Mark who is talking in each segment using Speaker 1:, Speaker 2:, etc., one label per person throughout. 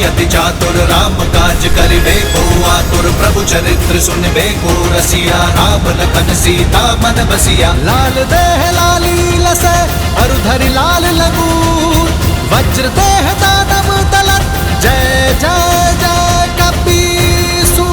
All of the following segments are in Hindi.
Speaker 1: अति चातुर राम काज करिबे को आतुर प्रभु चरित्र सुनबे को रसिया राम लखन सीता मन बसिया।
Speaker 2: लाल देह लाली लसे अरुधरि लाल लगूर वज्र देह दानव दलत जय जय जय कपीसु।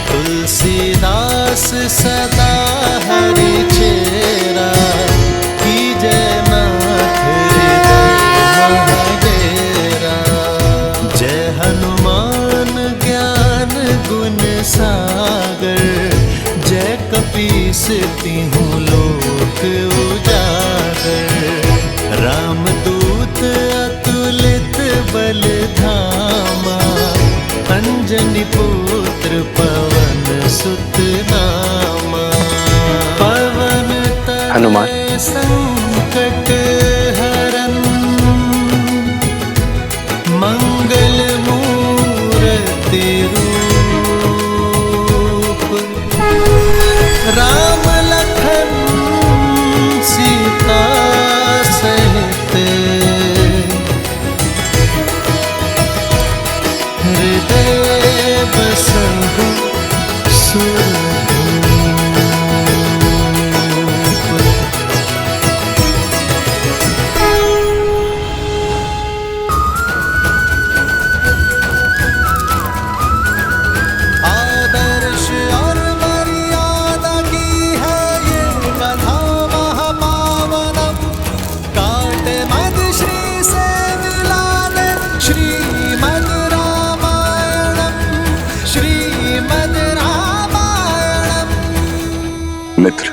Speaker 2: तुलसीदास सदा हरि चेरा कीजय नाथ हृदय महाडेरा। जय हनुमान ज्ञान गुण सागर जय कपीस तिहुँ लोक उजागर। रामदूत अतुलित बल धामा अंजनी पुत्र पवन सुत नामा। पवन तनय संकट हरन मंगल मूर्ति रूप। राम लखन सीता सहित हृदय बसहु सुरभूप। आदर्श और मर्यादा की है ये कथा महापावनम। काटे मद श्री से मिलाने श्रीमद् श्रीमद् रामायणम।
Speaker 3: मित्र,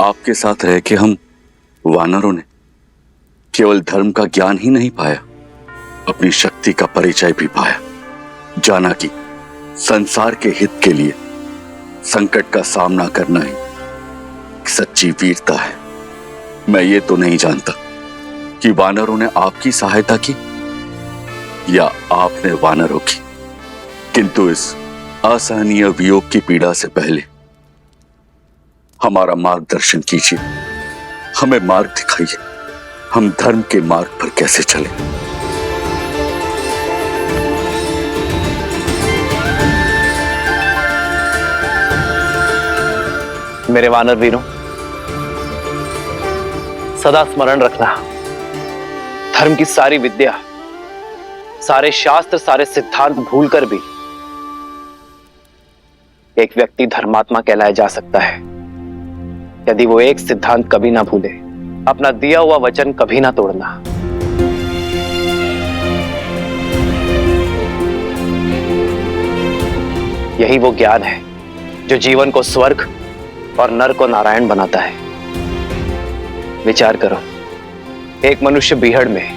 Speaker 3: आपके साथ रह के हम वानरों ने केवल धर्म का ज्ञान ही नहीं पाया, अपनी शक्ति का परिचय भी पाया। जाना कि संसार के हित के लिए संकट का सामना करना ही सच्ची वीरता है। मैं ये तो नहीं जानता कि वानरों ने आपकी सहायता की या आपने वानरों की, किंतु इस असहनीय वियोग की पीड़ा से पहले हमारा मार्गदर्शन कीजिए, हमें मार्ग दिखाइए, हम धर्म के मार्ग पर कैसे चलें।
Speaker 4: मेरे वानर वीरों, सदा स्मरण रखना, धर्म की सारी विद्या, सारे शास्त्र, सारे सिद्धांत भूलकर भी एक व्यक्ति धर्मात्मा कहलाया जा सकता है यदि वो एक सिद्धांत कभी ना भूले, अपना दिया हुआ वचन कभी ना तोड़ना। यही वो ज्ञान है जो जीवन को स्वर्ग और नर को नारायण बनाता है। विचार करो, एक मनुष्य बीहड़ में,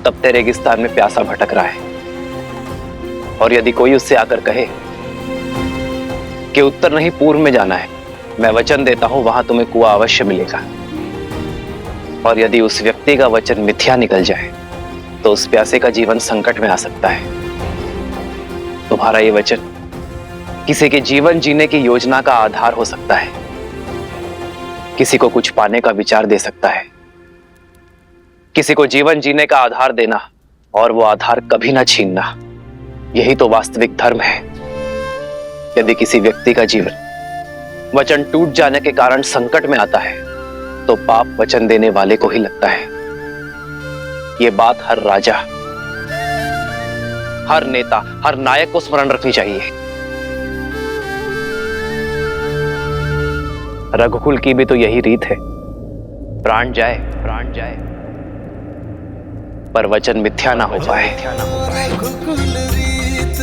Speaker 4: तपते रेगिस्तान में प्यासा भटक रहा है, और यदि कोई उससे आकर कहे कि उत्तर नहीं पूर्व में जाना है, मैं वचन देता हूं वहां तुम्हें कुआं अवश्य मिलेगा, और यदि उस व्यक्ति का वचन मिथ्या निकल जाए तो उस प्यासे का जीवन संकट में आ सकता है। तुम्हारा ये वचन किसी के जीवन जीने की योजना का आधार हो सकता है, किसी को कुछ पाने का विचार दे सकता है, किसी को जीवन जीने का आधार देना और वो आधार कभी ना छीनना, यही तो वास्तविक धर्म है। यदि किसी व्यक्ति का जीवन वचन टूट जाने के कारण संकट में आता है तो पाप वचन देने वाले को ही लगता है। ये बात हर राजा, हर नेता, हर नायक को स्मरण रखनी चाहिए। रघुकुल की भी तो यही रीत है, प्राण जाए पर वचन मिथ्या ना हो पाए।
Speaker 2: रघुकुल रीत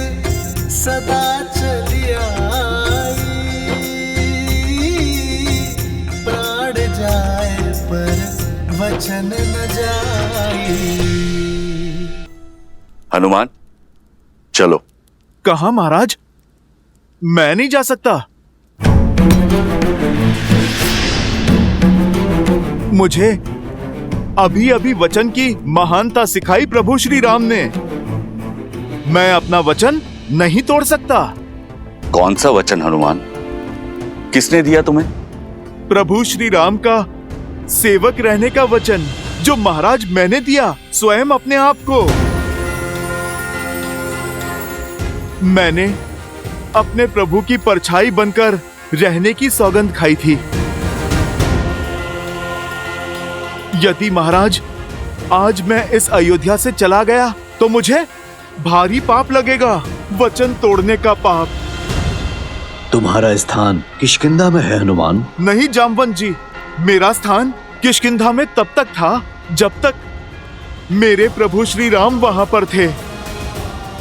Speaker 2: सदा चली आई, प्राण जाए पर वचन न जाई।
Speaker 3: हनुमान, चलो।
Speaker 5: कहाँ महाराज? मैं नहीं जा सकता। मुझे अभी अभी वचन की महानता सिखाई प्रभु श्री राम ने। मैं अपना वचन नहीं तोड़ सकता।
Speaker 3: कौन सा वचन हनुमान? किसने दिया तुम्हें?
Speaker 5: प्रभु श्री राम का सेवक रहने का वचन, जो महाराज मैंने दिया स्वयं अपने आप को। मैंने अपने प्रभु की परछाई बनकर रहने की सौगंध खाई थी। यदि महाराज आज मैं इस अयोध्या से चला गया तो मुझे भारी पाप लगेगा, वचन तोड़ने का पाप।
Speaker 2: तुम्हारा स्थान किष्किंधा में है हनुमान।
Speaker 5: नहीं जामवंत जी, मेरा स्थान किष्किंधा में तब तक था जब तक मेरे प्रभु श्री राम वहां पर थे।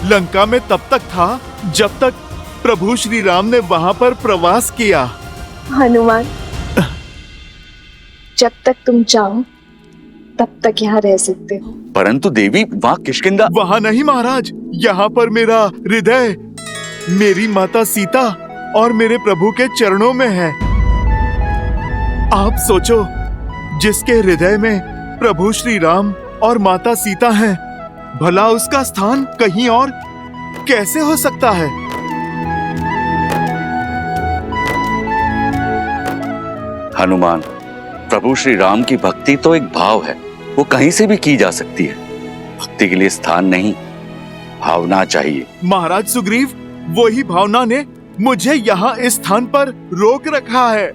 Speaker 5: लंका में तब तक था जब तक प्रभु श्री राम ने वहां पर प्रवास किया।
Speaker 6: हनुमान, जब तक तुम चाहो तब तक यहाँ रह सकते हो।
Speaker 3: परंतु देवी, वहां किष्किंधा।
Speaker 5: वहां नहीं महाराज, यहाँ पर मेरा हृदय, मेरी माता सीता और मेरे प्रभु के चरणों में है। आप सोचो, जिसके हृदय में प्रभु श्री राम और माता सीता हैं, भला उसका स्थान कहीं और कैसे हो सकता है?
Speaker 3: हनुमान, प्रभु श्री राम की भक्ति तो एक भाव है, वो कहीं से भी की जा सकती है। भक्ति के लिए स्थान नहीं, भावना चाहिए।
Speaker 5: महाराज सुग्रीव, वही भावना ने मुझे यहाँ इस स्थान पर रोक रखा है।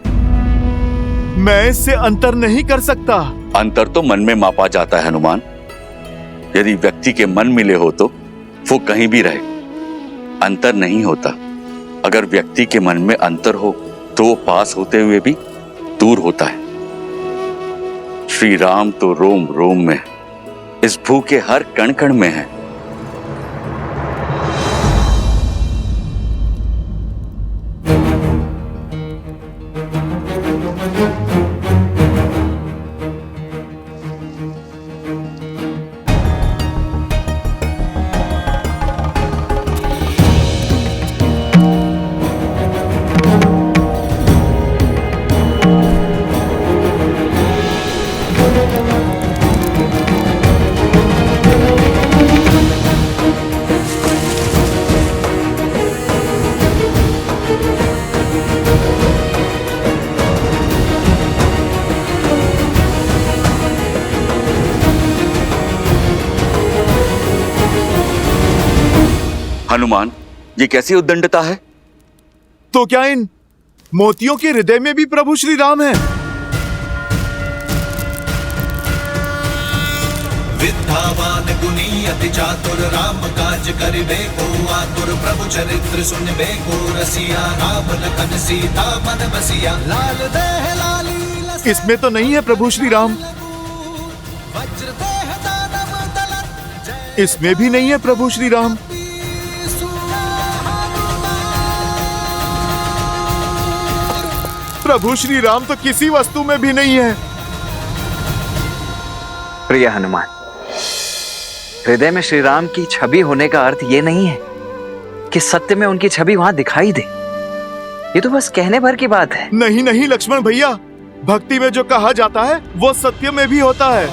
Speaker 5: मैं इससे अंतर नहीं कर सकता।
Speaker 3: अंतर तो मन में मापा जाता है हनुमान। यदि व्यक्ति के मन मिले हो तो वो कहीं भी रहे, अंतर नहीं होता। अगर व्यक्ति के मन में अंतर हो तो वो पास होते हुए भी दूर होता है। श्री राम तो रोम रोम में, इस भू के हर कण कण में है। हनुमान, ये कैसी उद्दंडता है?
Speaker 5: तो क्या इन मोतियों के हृदय में भी प्रभु श्री राम है?
Speaker 1: विद्यावान गुणी अति चातुर, राम काज करिबे को आतुर। प्रभु चरित्र सुनबे को रसिया, राम लखन सीता मन बसिया। लाल देह लाली लस,
Speaker 5: इसमें तो नहीं है प्रभु श्री राम।
Speaker 1: वज्र देह दानव दलन,
Speaker 5: इसमें भी नहीं है प्रभु श्री राम। प्रभु श्री राम तो किसी वस्तु में भी नहीं है।
Speaker 7: प्रिय हनुमान, हृदय में श्री राम की छवि होने का अर्थ यह नहीं है कि सत्य में उनकी छवि वहां दिखाई दे। ये तो बस कहने भर की बात है।
Speaker 5: नहीं नहीं लक्ष्मण भैया, भक्ति में जो कहा जाता है वो सत्य में भी होता है।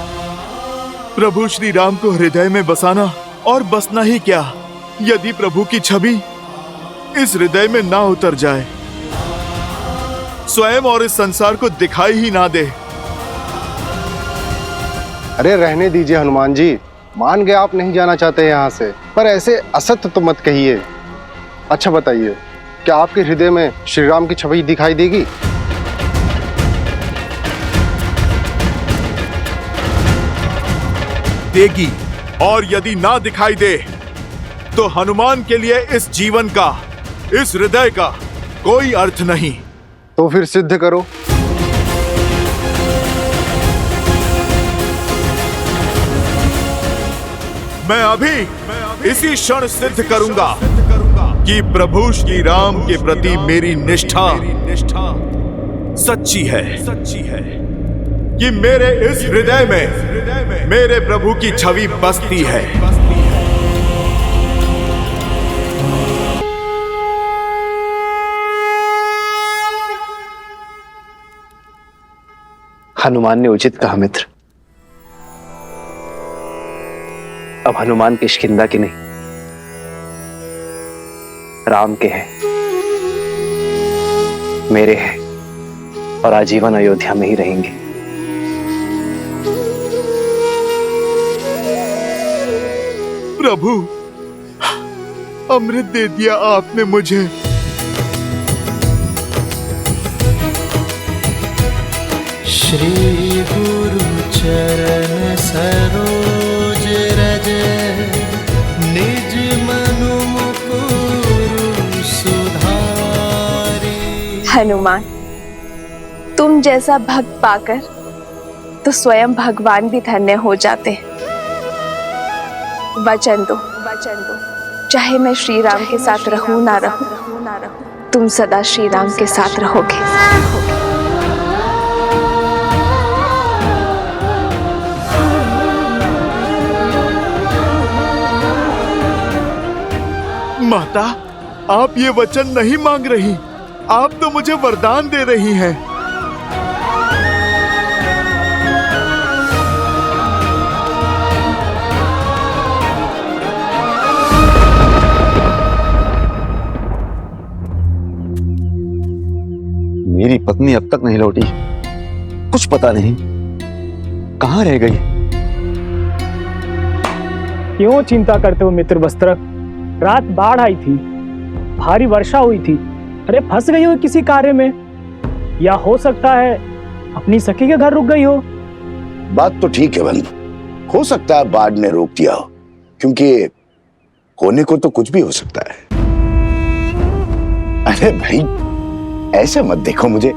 Speaker 5: प्रभु श्री राम को हृदय में बसाना और बसना ही क्या, यदि प्रभु की छवि इस हृदय में ना उतर जाए, स्वयं और इस संसार को दिखाई ही ना दे।
Speaker 8: अरे रहने दीजिए हनुमान जी, मान गए आप नहीं जाना चाहते यहाँ से, पर ऐसे असत्य तो मत कहिए। अच्छा बताइए, क्या आपके हृदय में श्री राम की छवि दिखाई देगी?
Speaker 5: देगी, और यदि ना दिखाई दे तो हनुमान के लिए इस जीवन का, इस हृदय का कोई अर्थ नहीं।
Speaker 8: तो फिर सिद्ध करो।
Speaker 5: मैं अभी इसी क्षण सिद्ध करूंगा कि प्रभु श्री राम के प्रति मेरी निष्ठा सच्ची है, कि मेरे इस हृदय में मेरे प्रभु की छवि बसती है।
Speaker 4: हनुमान ने उचित कहा मित्र। अब हनुमान किष्किंधा की नहीं राम के हैं, मेरे हैं और आजीवन अयोध्या में ही रहेंगे।
Speaker 5: प्रभु, अमृत दे दिया आपने मुझे।
Speaker 1: श्री गुरु चरण सरोज रज निज मनु मुकुरु सुधारी।
Speaker 6: हनुमान, तुम जैसा भक्त पाकर तो स्वयं भगवान भी धन्य हो जाते। वचन दो, चाहे मैं श्री राम के साथ रहूं ना रहूं, तुम सदा श्री राम के साथ रहोगे।
Speaker 5: माता, आप ये वचन नहीं मांग रही, आप तो मुझे वरदान दे रही हैं।
Speaker 2: मेरी पत्नी अब तक नहीं लौटी, कुछ पता नहीं कहाँ रह गई।
Speaker 9: क्यों चिंता करते हो मित्र वस्त्रक? रात बाढ़ आई थी, भारी वर्षा हुई थी। अरे फंस गई हो किसी कार्य में, या हो सकता है अपनी सखी के घर रुक गई हो।
Speaker 10: बात तो ठीक है बंधु, हो सकता है बाढ़ ने रोक दिया हो, क्योंकि होने को तो कुछ भी हो सकता है। अरे भाई, ऐसे मत देखो मुझे,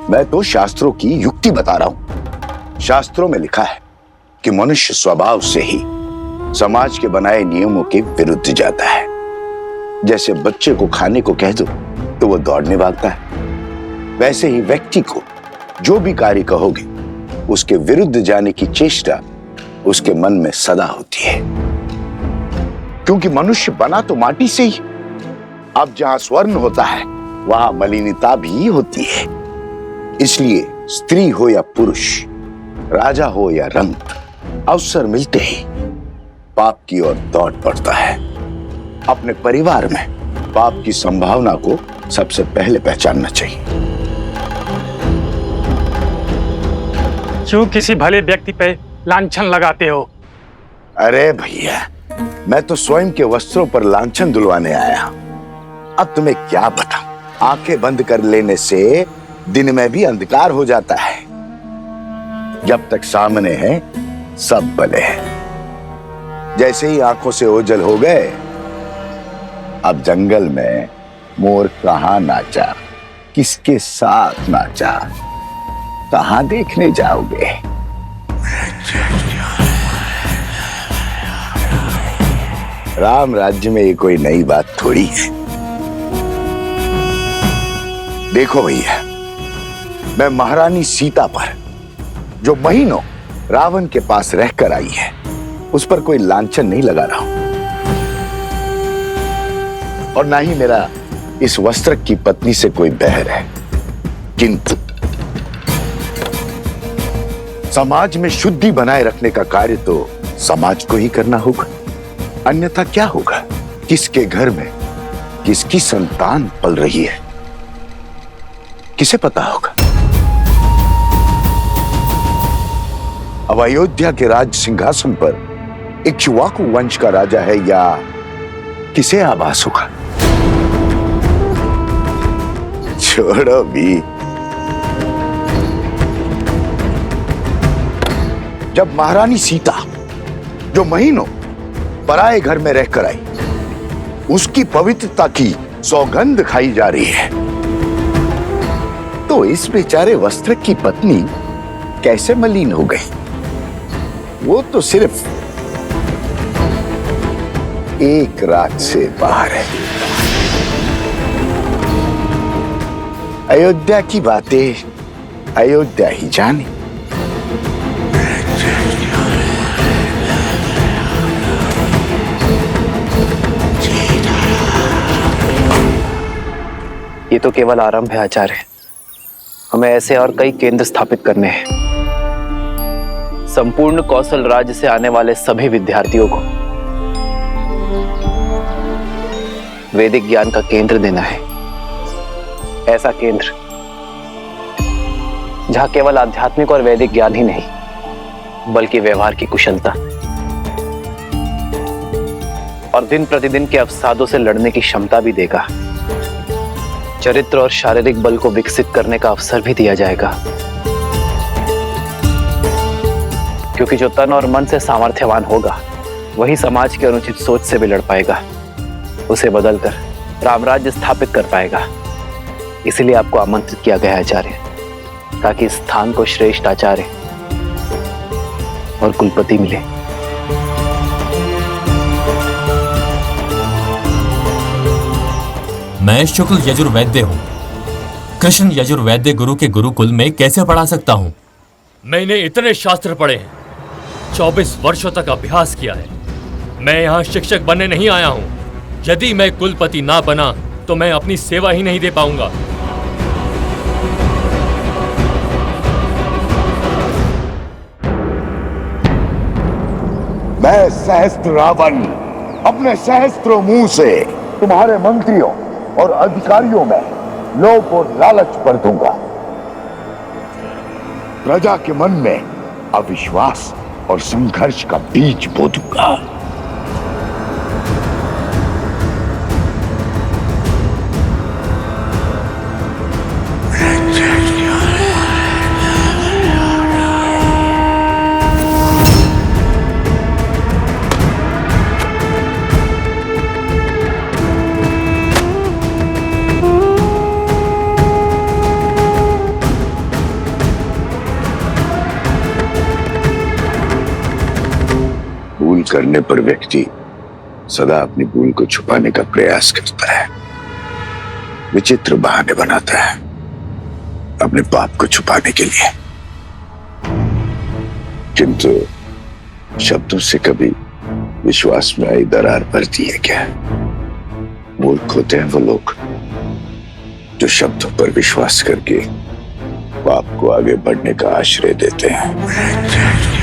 Speaker 10: मैं तो शास्त्रों की युक्ति बता रहा हूं। शास्त्रों में लिखा है कि मनुष्य स्वभाव से ही समाज के बनाए नियमों के विरुद्ध जाता है। जैसे बच्चे को खाने को कह दो तो वो दौड़ने भागता है, वैसे ही व्यक्ति को जो भी कार्य कहोगे उसके विरुद्ध जाने की चेष्टा उसके मन में सदा होती है। क्योंकि मनुष्य बना तो माटी से ही, अब जहां स्वर्ण होता है वहां मलिनता भी होती है। इसलिए स्त्री हो या पुरुष, राजा हो या रंक, अवसर मिलते ही पाप की ओर दौड़ पड़ता है। अपने परिवार में पाप की संभावना को सबसे पहले पहचानना चाहिए।
Speaker 9: क्यों किसी भले व्यक्ति पे लांछन लगाते हो?
Speaker 10: अरे भैया, मैं तो स्वयं के वस्त्रों पर लांछन दुलवाने आया हूं। अब तुम्हें क्या बताऊं, आंखें बंद कर लेने से दिन में भी अंधकार हो जाता है। जब तक सामने है सब भले हैं। जैसे ही आंखों से ओझल हो गए, अब जंगल में मोर कहां नाचा, किसके साथ नाचा, कहां देखने जाओगे? राम राज्य में ये कोई नई बात थोड़ी है। देखो भैया, मैं महारानी सीता पर जो महीनों रावण के पास रहकर आई है, उस पर कोई लांछन नहीं लगा रहा हूं। और ना ही मेरा इस वस्त्र की पत्नी से कोई बैर है। किंतु समाज में शुद्धि बनाए रखने का कार्य तो समाज को ही करना होगा, अन्यथा क्या होगा? किसके घर में किसकी संतान पल रही है, किसे पता होगा? अब अयोध्या के राज सिंहासन पर इक्ष्वाकु वंश का राजा है या किसे आभास होगा? छोड़ो भी। जब महारानी सीता जो महीनों पराए घर में रहकर आई, उसकी पवित्रता की सौगंध खाई जा रही है, तो इस बेचारे वस्त्र की पत्नी कैसे मलिन हो गई? वो तो सिर्फ एक रात से बाहर है। अयोध्या की बातें अयोध्या ही जाने।
Speaker 4: ये तो केवल आरंभ है आचार्य, हमें ऐसे और कई केंद्र स्थापित करने हैं। संपूर्ण कौशल राज्य से आने वाले सभी विद्यार्थियों को वैदिक ज्ञान का केंद्र देना है। ऐसा केंद्र जहां केवल आध्यात्मिक और वैदिक ज्ञान ही नहीं बल्कि व्यवहार की कुशलता और दिन प्रतिदिन के अवसादों से लड़ने की क्षमता भी देगा। चरित्र और शारीरिक बल को विकसित करने का अवसर भी दिया जाएगा, क्योंकि जो तन और मन से सामर्थ्यवान होगा वही समाज की अनुचित सोच से भी लड़ पाएगा, उसे बदलकर रामराज्य स्थापित कर पाएगा। इसीलिए आपको आमंत्रित किया गया है आचार्य, ताकि इस स्थान को श्रेष्ठ आचार्य और कुलपति मिले।
Speaker 11: मैं शुक्ल यजुर्वैद्य हूँ। कृष्ण यजुर्वैद्य गुरु के गुरुकुल में कैसे पढ़ा सकता हूँ?
Speaker 12: मैंने इतने शास्त्र पढ़े हैं, 24 वर्षों तक अभ्यास किया है। मैं यहाँ शिक्षक बनने नहीं आया हूँ। यदि मैं कुलपति ना बना तो मैं अपनी सेवा ही नहीं दे पाऊंगा।
Speaker 10: मैं सहस्त्र रावण अपने सहस्त्रों मुंह से तुम्हारे मंत्रियों और अधिकारियों में लोभ और लालच भर दूंगा। प्रजा के मन में अविश्वास और संघर्ष का बीज बो दूंगा। भूल करने पर व्यक्ति सदा अपनी भूल को छुपाने का प्रयास करता है, विचित्र बहाने बनाता है अपने पाप को छुपाने के लिए। किंतु शब्दों से कभी विश्वास में आई दरार पड़ती है क्या? मूर्ख होते हैं वो लोग जो शब्दों पर विश्वास करके पाप को आगे बढ़ने का आश्रय देते हैं।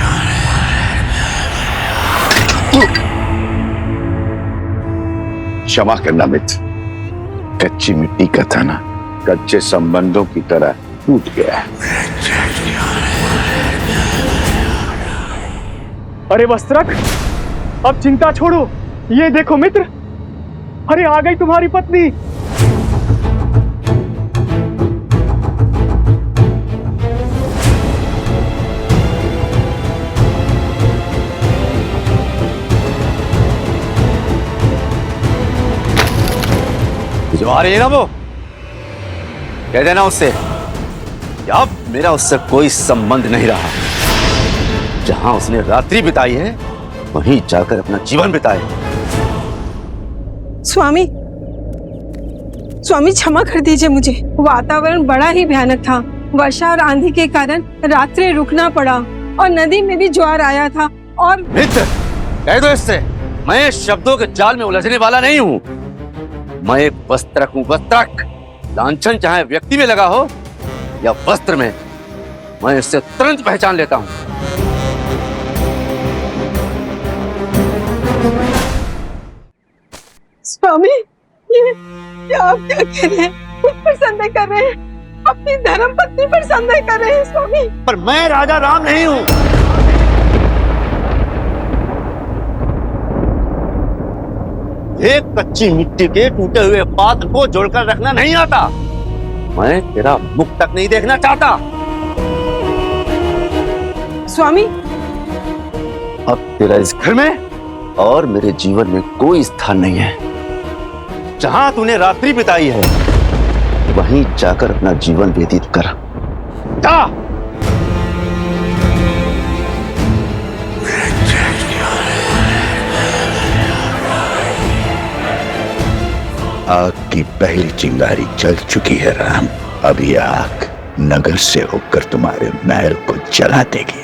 Speaker 10: क्षमा करना मित्र, कच्ची मिट्टी का था ना, कच्चे संबंधों की तरह टूट गया है।
Speaker 9: अरे वस्त्रक, अब चिंता छोड़ो। ये देखो मित्र, अरे आ गई तुम्हारी पत्नी।
Speaker 2: जो आ रही है ना वो, कह देना उससे कि अब मेरा उससे कोई संबंध नहीं रहा। जहां उसने रात्रि बिताई है वहीं जाकर अपना जीवन बिताए।
Speaker 13: स्वामी, स्वामी क्षमा कर दीजिए मुझे। वातावरण बड़ा ही भयानक था। वर्षा और आंधी के कारण रात्रि रुकना पड़ा और नदी में भी ज्वार आया था। और
Speaker 2: मित्र, कह दो इससे, मैं शब्दों के जाल में उलझने वाला नहीं हूँ। मैं एक वस्त्रक हूँ, वस्त्रक। लांछन चाहे व्यक्ति में लगा हो या वस्त्र में, मैं इससे तुरंत पहचान लेता हूँ।
Speaker 13: स्वामी, ये आप क्या कह रहे हैं? मुझ पर संदेह कर रहे हैं, अपनी धर्म पत्नी पर संदेह कर रहे हैं स्वामी।
Speaker 2: पर मैं राजा राम नहीं हूँ। एक कच्ची मिट्टी के टूटे हुए पात्र को जोड़कर रखना नहीं आता। मैं तेरा मुख तक नहीं देखना चाहता।
Speaker 13: स्वामी,
Speaker 2: अब तेरा इस घर में और मेरे जीवन में कोई स्थान नहीं है। जहां तूने रात्रि बिताई है वहीं जाकर अपना जीवन व्यतीत कर। जा।
Speaker 10: आग की पहली चिंगारी जल चुकी है राम। अभी आग नगर से होकर तुम्हारे महल को जला देगी।